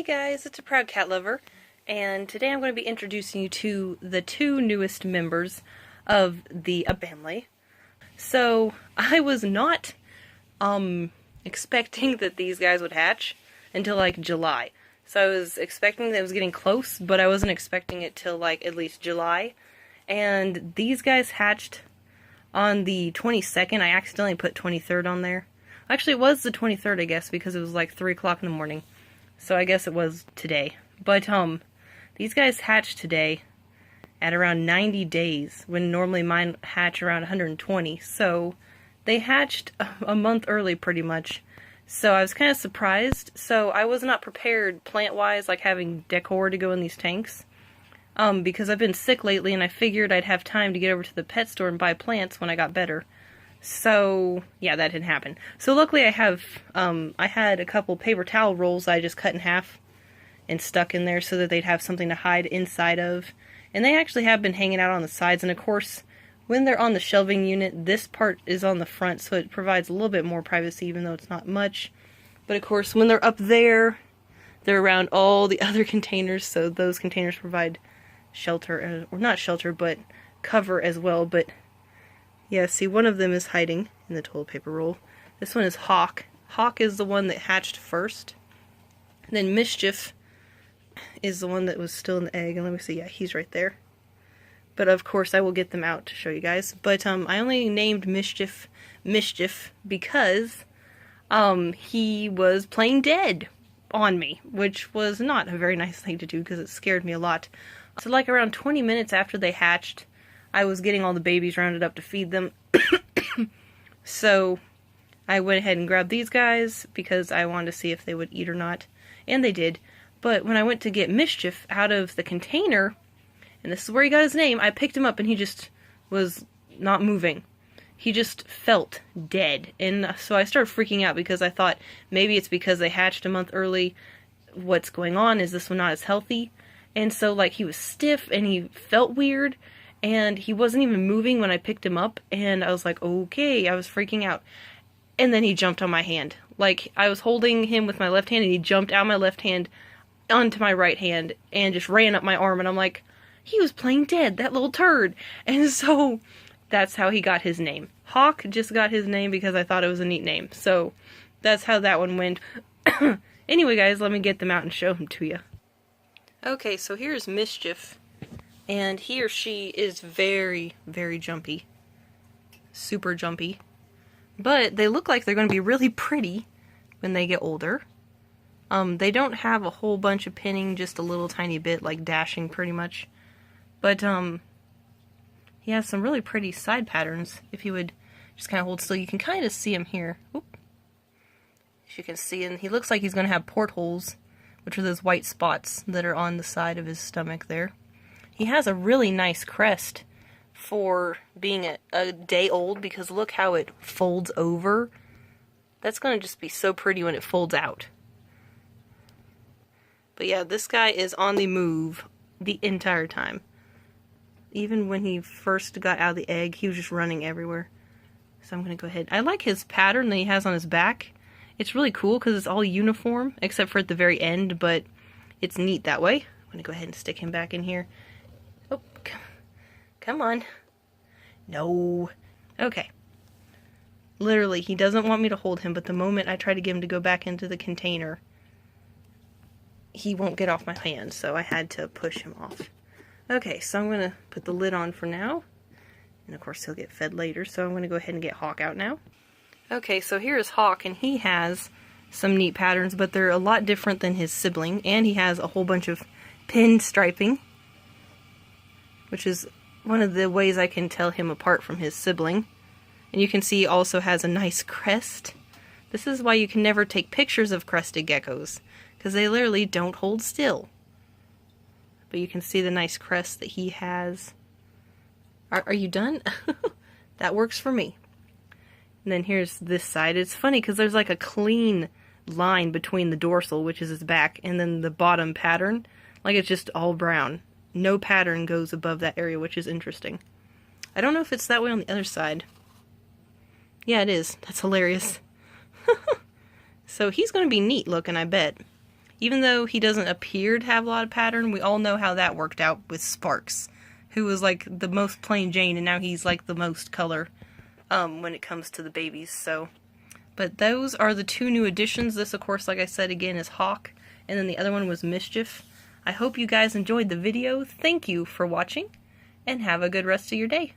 Hey guys, it's a proud cat lover, and today I'm going to be introducing you to the two newest members of the family. So, I was not, expecting that these guys would hatch until, like, July. So I was expecting that it was getting close, but I wasn't expecting it till, like, at least July. And these guys hatched on the 22nd. I accidentally put 23rd on there. Actually, it was the 23rd, I guess, because it was, like, 3 o'clock in the morning. So I guess it was today. But, these guys hatched today at around 90 days, when normally mine hatch around 120. So they hatched a month early, pretty much. So I was kind of surprised. So I was not prepared plant-wise, like having decor to go in these tanks. Because I've been sick lately, and I figured I'd have time to get over to the pet store and buy plants when I got better. So, yeah, that didn't happen. So luckily I had a couple paper towel rolls I just cut in half and stuck in there so that they'd have something to hide inside of. And they actually have been hanging out on the sides, and of course, when they're on the shelving unit, this part is on the front, so it provides a little bit more privacy, even though it's not much. But of course, when they're up there, they're around all the other containers, so those containers provide shelter, or not shelter, but cover as well. But yeah, see, one of them is hiding in the toilet paper roll. This one is Hawk. Hawk is the one that hatched first. And then Mischief is the one that was still in the egg. And let me see, yeah, he's right there. But of course, I will get them out to show you guys. But I only named Mischief because he was playing dead on me, which was not a very nice thing to do because it scared me a lot. So like around 20 minutes after they hatched, I was getting all the babies rounded up to feed them. So I went ahead and grabbed these guys because I wanted to see if they would eat or not. And they did. But when I went to get Mischief out of the container, and this is where he got his name, I picked him up and he just was not moving. He just felt dead. And so I started freaking out because I thought maybe it's because they hatched a month early. What's going on? Is this one not as healthy? And so, like, he was stiff and he felt weird. And he wasn't even moving when I picked him up, and I was like, okay, I was freaking out. And then he jumped on my hand. Like, I was holding him with my left hand, and he jumped out my left hand onto my right hand, and just ran up my arm, and I'm like, he was playing dead, that little turd. And so, that's how he got his name. Hawk just got his name because I thought it was a neat name. So, that's how that one went. Anyway, guys, let me get them out and show them to you. Okay, so here's Mischief. And he or she is very, very jumpy. Super jumpy. But they look like they're going to be really pretty when they get older. They don't have a whole bunch of pinning, just a little tiny bit, like dashing pretty much. But, he has some really pretty side patterns. If you would just kind of hold still, you can kind of see him here. Oop. As you can see, and he looks like he's going to have portholes, which are those white spots that are on the side of his stomach there. He has a really nice crest for being a day old, because look how it folds over. That's going to just be so pretty when it folds out. But yeah, this guy is on the move the entire time. Even when he first got out of the egg, he was just running everywhere. So I'm going to go ahead. I like his pattern that he has on his back. It's really cool because it's all uniform, except for at the very end, but it's neat that way. I'm going to go ahead and stick him back in here. Oh, come on. No. Okay. Literally, he doesn't want me to hold him, but the moment I try to get him to go back into the container, he won't get off my hand, so I had to push him off. Okay, so I'm going to put the lid on for now. And of course, he'll get fed later, so I'm going to go ahead and get Hawk out now. Okay, so here's Hawk, and he has some neat patterns, but they're a lot different than his sibling, and he has a whole bunch of pin striping, which is one of the ways I can tell him apart from his sibling. And you can see he also has a nice crest. This is why you can never take pictures of crested geckos, because they literally don't hold still. But you can see the nice crest that he has. Are you done? That works for me. And then here's this side. It's funny because there's like a clean line between the dorsal, which is his back, and then the bottom pattern. Like it's just all brown. No pattern goes above that area, which is interesting. I don't know if it's that way on the other side. Yeah, it is. That's hilarious. So he's going to be neat looking, I bet. Even though he doesn't appear to have a lot of pattern, we all know how that worked out with Sparks, who was like the most plain Jane, and now he's like the most color when it comes to the babies. So, but those are the 2 new additions. This, of course, like I said again, is Hawk, and then the other one was Mischief. I hope you guys enjoyed the video. Thank you for watching, and have a good rest of your day.